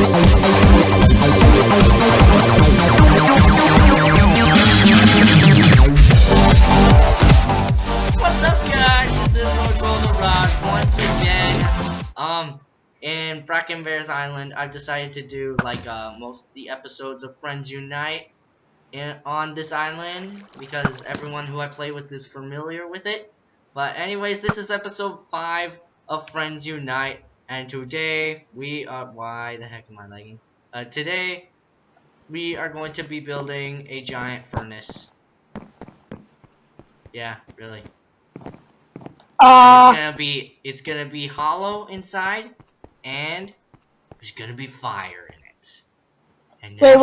What's up, guys? This is Lord Goldenrod once again. In Bracken Bears Island, I've decided to do like most of the episodes of Friends Unite on this island because everyone who I play with is familiar with it. But anyways, this is episode 5 of Friends Unite, and today we are. Why the heck am I lagging? Today we are going to be building a giant furnace. Yeah, really. It's gonna be hollow inside, and there's gonna be fire in it. And wait,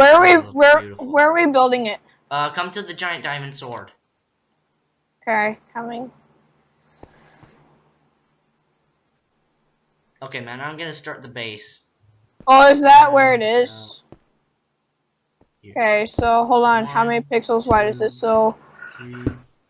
where are we building it? Come to the giant diamond sword. Okay, coming. Okay, man, I'm gonna start the base. Oh, is that where it is? Here. Okay, so hold on. How many pixels wide is this? So 3,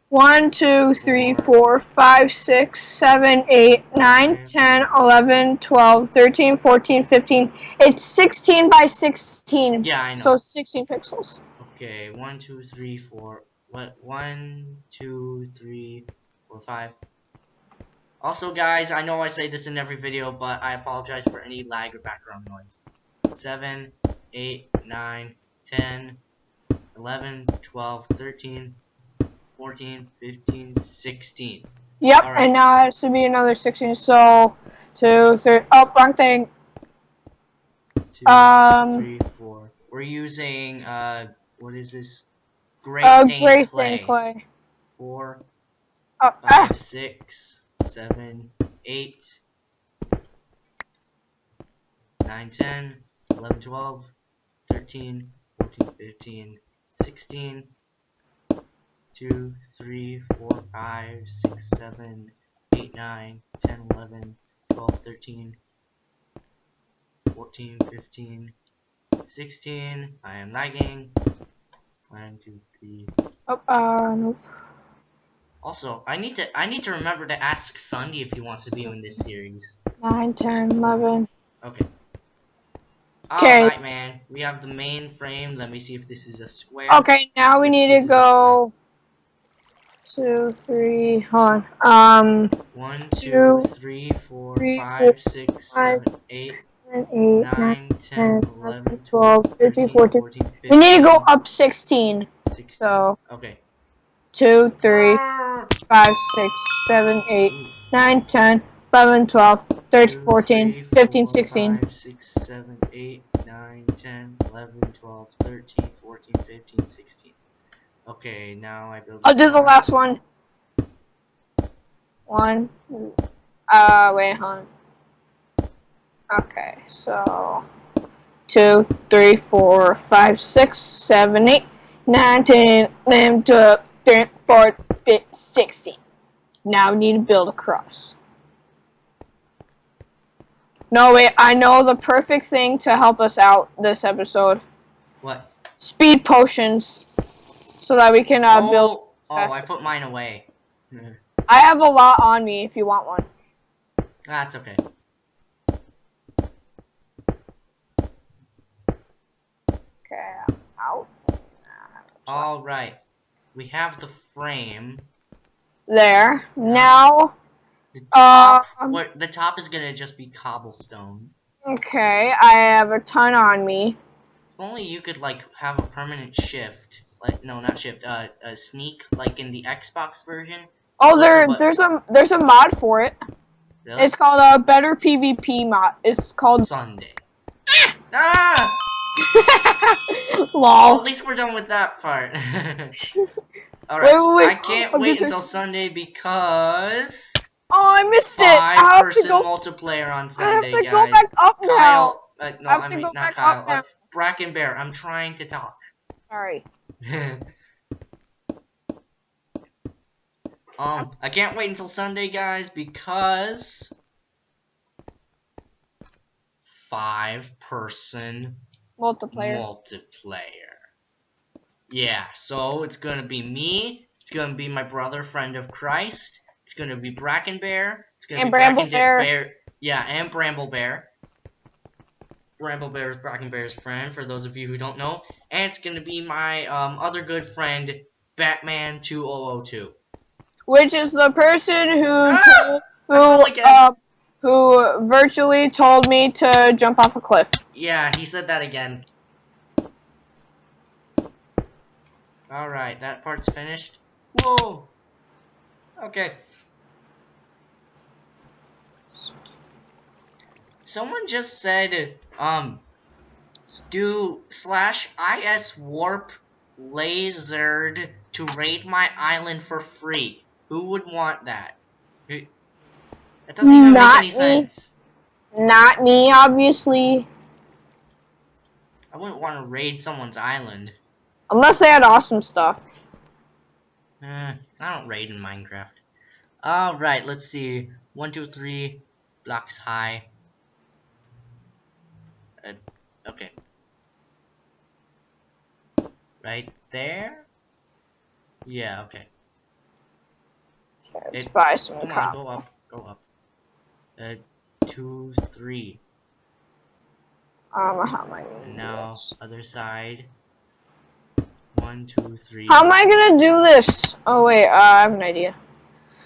1, 2, 3, 4, 5, 6, 7, 8, 9, 10, 11, 12, 13, 14, 15. It's 16 by 16. Yeah, I know. So 16 pixels. Okay, 1, 2, 3, 4. What? 1, 2, 3, 4, 5. Also, guys, I know I say this in every video, but I apologize for any lag or background noise. 7, 8, 9, 10, 11, 12, 13, 14, 15, 16. Yep, All right. and now it has to be another 16. So 2, 3. Oh, wrong thing. 2, 3, 4. We're using what is this? Gray stained clay. 4, 5, 6, 7, 8, 9, 10, 11, 12, 13, 14, 15, 16. 2, 3, 4, 5, 6, 7, 8, 9, 10, 11, 12, 13, 14, 15, 16. I am lagging. 1, 2, 3. Nope. Also, I need to remember to ask Sunday if he wants to be in this series. 9, 10, 11. Okay. Okay. Alright, man. We have the main frame. Let me see if this is a square. Okay, now we need to go 2, 3, hold on. 1, 2, 3, 4, 5, 6, 7, 8, 9, 10, 11, 12, 13, 14, 15. We need to go up 16. 16. So, okay. 2, 3, 5, 6, 7, 8, 9, 10, 11, 12, 13, 14, 15, 16. 5, 6, 7, 8, 9, 10, 11, 12, 13, 14, 15, 16. Okay, now I build. I'll do the last one. 1. Wait, hold on. Okay, so 2, 3, 4, 5, 6, 7, 8, 9, 10, 11, 12, 13, 14, 15, 16. Now we need to build a cross. No, wait, I know the perfect thing to help us out this episode. What? Speed potions. So that we can build. Oh, I put mine away. I have a lot on me if you want one. That's okay. Okay, out. Alright. We have the frame. There. Now. The top, the top is gonna just be cobblestone. Okay, I have a ton on me. If only you could like have a permanent shift. Like no, not shift. A sneak like in the Xbox version. Oh, there's a mod for it. Really? It's called a better PvP mod. It's called Sunday. Ah! Lol. Well, at least we're done with that part. Alright, Wait. I can't wait until Sunday because oh, I missed it. 5-person multiplayer on Sunday, I have to guys. go back up Kyle, now. no, I mean not Kyle. Bracken Bear, I'm trying to talk. Sorry. I can't wait until Sunday, guys, because 5-person multiplayer. Yeah, so it's gonna be me. It's gonna be my brother, friend of Christ. It's gonna be Bracken Bear. It's gonna be Bramble Bear. Yeah, and Bramble Bear. Bramble Bear's Bracken Bear's friend, for those of you who don't know. And it's gonna be my other good friend, Batman 2002. Which is the person Ah! I fell again. who virtually told me to jump off a cliff. Yeah, he said that again. Alright, that part's finished. Whoa! Okay. Someone just said, do /IS warp lasered to raid my island for free. Who would want that? That doesn't even make any sense. Not me, obviously. I wouldn't want to raid someone's island. Unless they had awesome stuff. I don't raid in Minecraft. Alright, let's see. 1, 2, 3 blocks high. Okay. Right there? Yeah, okay. Let's buy some Come on, copper. go up. Go up. 2, 3. How am I gonna do Now, this? other side. 1, 2, 3. How am I gonna do this? Oh wait, I have an idea.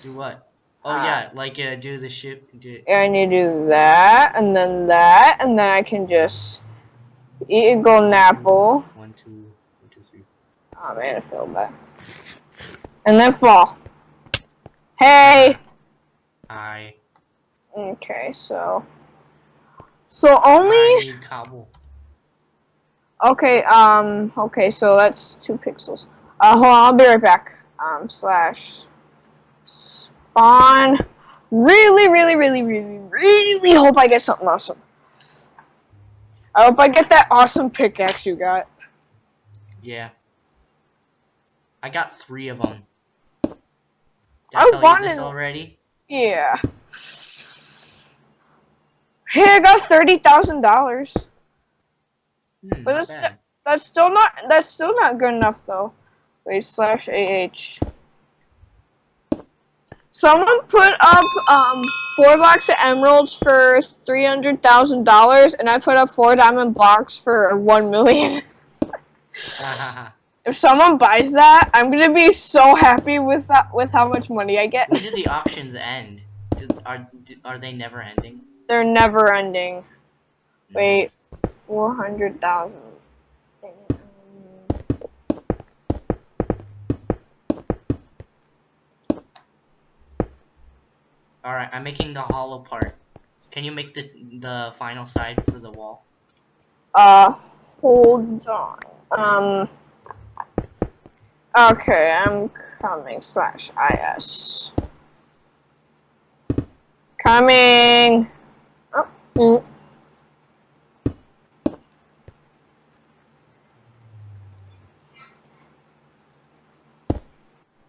Do what? Oh yeah, like do the ship. I need to do that, and then I can just eat a golden apple. 1, 2, 1, 2, 3. Oh man, I failed that. And then fall. Hey! Okay, so only... I need cobble. Okay, okay, so that's 2 pixels. Hold on, I'll be right back. Slash spawn. Really hope I get something awesome. I hope I get that awesome pickaxe you got. Yeah. I got 3 of them. Did I I tell wanted... you this already? Yeah. Hey, I got $30,000. But that's still not good enough though. Wait, /AH. Someone put up 4 blocks of emeralds for $300,000, and I put up 4 diamond blocks for 1 million. If someone buys that, I'm gonna be so happy with how much money I get. When did the auctions end? Are they never ending? They're never ending. Wait, 400,000. Alright, I'm making the hollow part. Can you make the final side for the wall? Hold on. Okay, I'm coming. /IS. Coming. Oh.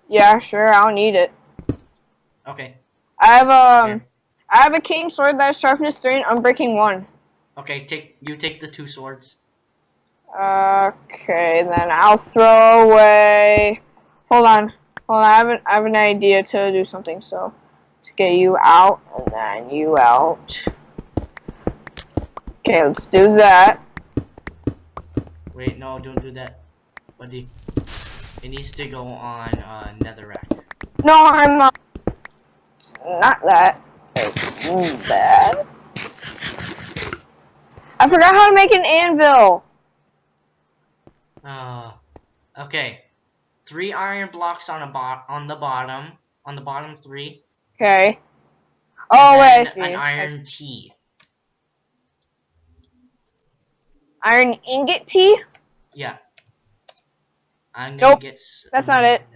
Yeah, sure. I'll need it. Okay. I have a king sword that has sharpness 3 and unbreaking 1. Okay, take the 2 swords. Okay, then I'll throw away. Hold on. I have an idea to do something. So, to get you out and then you out. Okay, let's do that. Wait, no, don't do that, buddy. It needs to go on netherrack. No, I'm not that. That. I forgot how to make an anvil. Okay. 3 iron blocks on the bottom 3. Okay. Oh wait, I see. An iron T. Iron ingot T? Yeah. I'm gonna get. That's not it.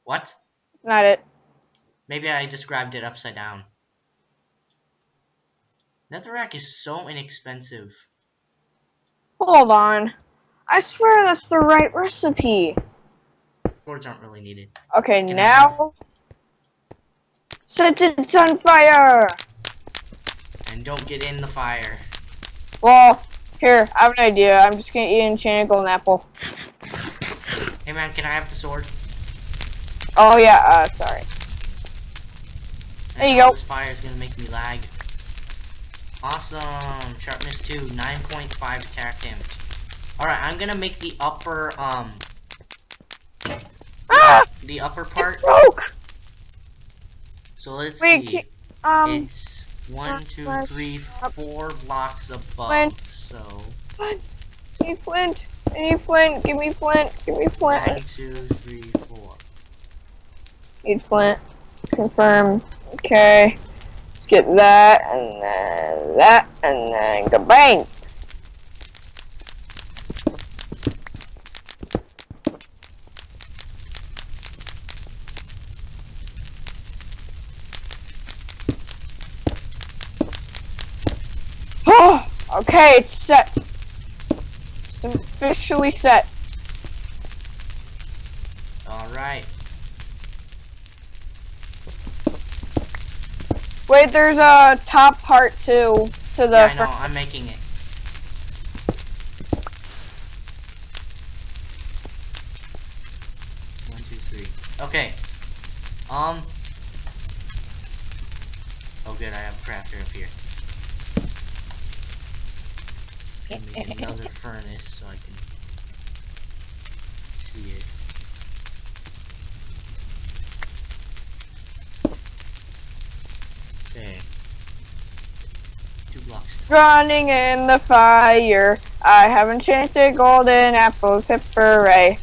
What? Not it. Maybe I described it upside down. Netherrack is so inexpensive. Hold on. I swear that's the right recipe. Swords aren't really needed. Okay, now set it on fire. And don't get in the fire. Well, here, I have an idea. I'm just gonna eat an enchanted golden apple. Hey man, can I have the sword? Oh yeah, sorry. There you go. This fire is gonna make me lag. Awesome. Sharpness 2, 9.5 attack damage. Alright, I'm gonna make the upper, Ah! the upper It part. broke! So let's Wait, see. can, It's 1, 2, let's 3, up. 4 blocks above. Flint. So Flint. I need flint. I need flint. Give me flint. Give me flint. 1, 2, 3, 4. Need flint. Confirm. Okay. Let's get that, and then kabang! Oh, okay, it's set. It's officially set. Alright. Wait, there's a top part too. To the Yeah, I know, I'm making it. One, two, three. Okay. Oh good, I have a crafter up here. Make another furnace so I can see it. Okay. 2 blocks. Running in the fire. I have enchanted golden apples. Hooray.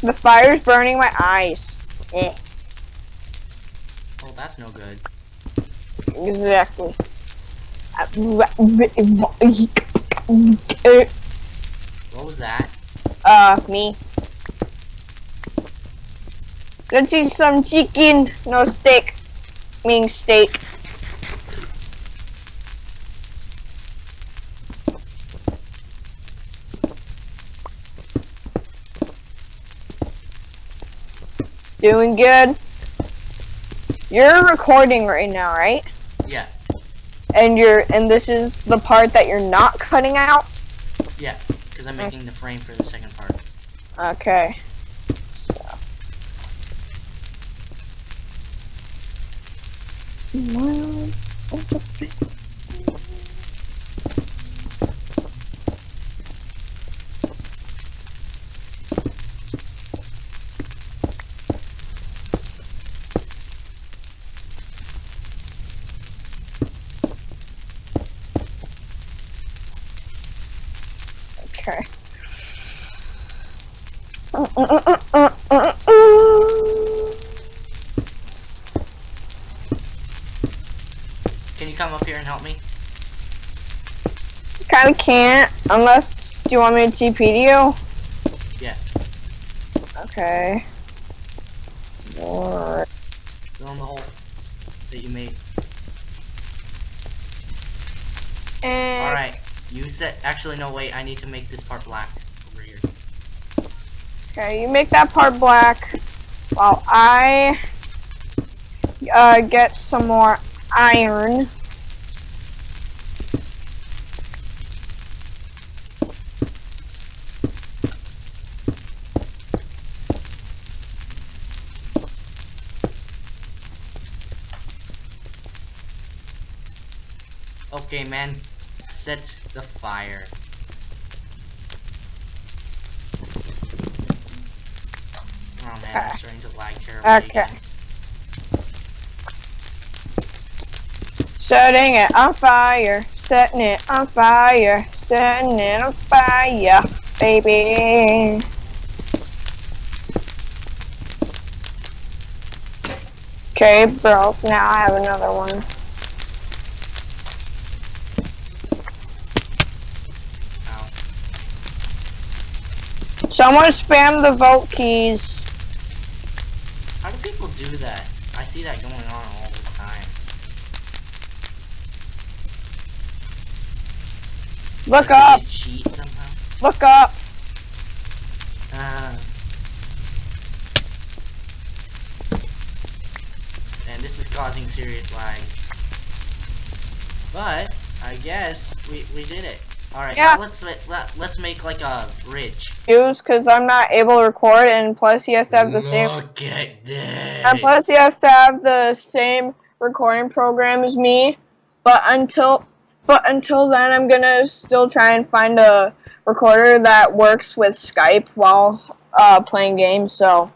The fire's burning my eyes. Eh, Oh, that's no good. exactly. What was that? Me. Let's eat some chicken. No steak. Meaning steak. Doing good. You're recording right now, right? Yeah. And this is the part that you're not cutting out? Yeah, because I'm making the frame for the second part. Okay. Okay. Can you come up here and help me? Kinda can't, unless, do you want me to TP to you? Yeah. Okay. Or... Fill in the hole that you made. And... Alright. You said, actually no wait, I need to make this part black over here. Okay, you make that part black while I get some more iron. Okay, man. Set the fire. Oh man, I'm starting to lag terribly Okay. again. Setting it on fire, setting it on fire, setting it on fire, baby. Okay, broke. Now I have another one. Ow. Someone spam the vote keys. How do people do that? I see that going on all the time. Look Like, up. do you cheat somehow? Look up. And this is causing serious lag. But I guess we did it. All right, Yeah. now let's make like a bridge. Use because I'm not able to record, and plus he has to have the same. Look at this. And plus he has to have the same recording program is me. But until then, I'm gonna still try and find a recorder that works with Skype while playing games. So,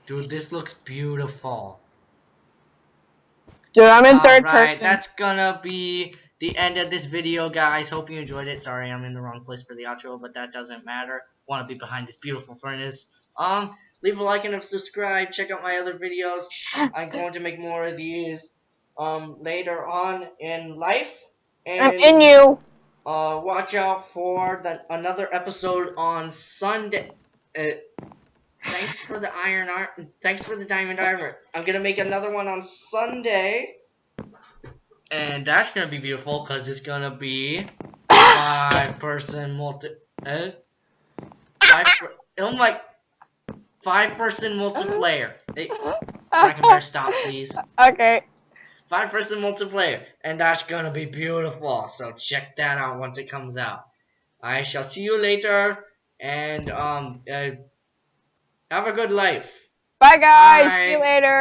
Dude, this looks beautiful. dude, I'm in third Alright, person. that's gonna be the end of this video, guys. Hope you enjoyed it. Sorry, I'm in the wrong place for the outro, but that doesn't matter. Want to be behind this beautiful furnace. Leave a like and a subscribe. Check out my other videos. I'm going to make more of these later on in life. I'm And in you. watch out for another episode on Sunday. Thanks for the thanks for the diamond armor. I'm gonna make another one on Sunday. And that's gonna be beautiful because it's gonna be 5-person oh my 5-person multiplayer. Hey, Frankenbear, stop please. Okay. 5-person multiplayer, and that's gonna be beautiful. So check that out once it comes out. I shall see you later, and have a good life. Bye, guys. See you Bye. later.